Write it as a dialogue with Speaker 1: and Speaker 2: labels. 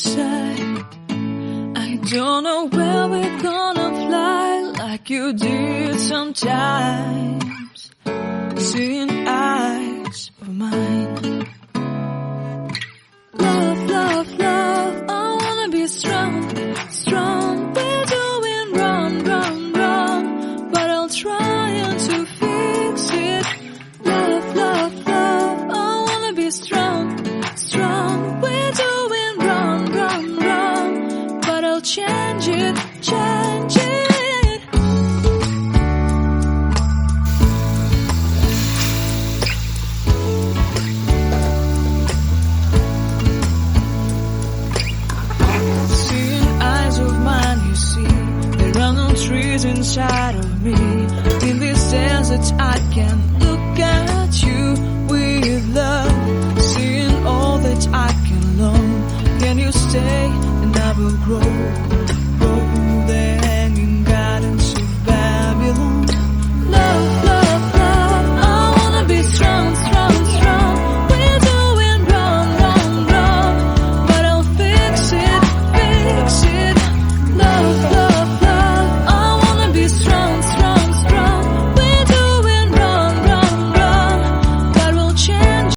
Speaker 1: say, I don't know where we're gonna fly like you did sometimes. Seeing eyes of mine. Love, love, love, I wanna be strong, strong. We're doing wrong, wrong, wrong, but I'll try to fix it. Love, love, love, I wanna be strong, strong. We're doing wrong, wrong, wrong, but I'll change it, change it. Trees inside of me. In this desert I can look at you with love. Seeing all that I can learn. Can you stay and I will grow?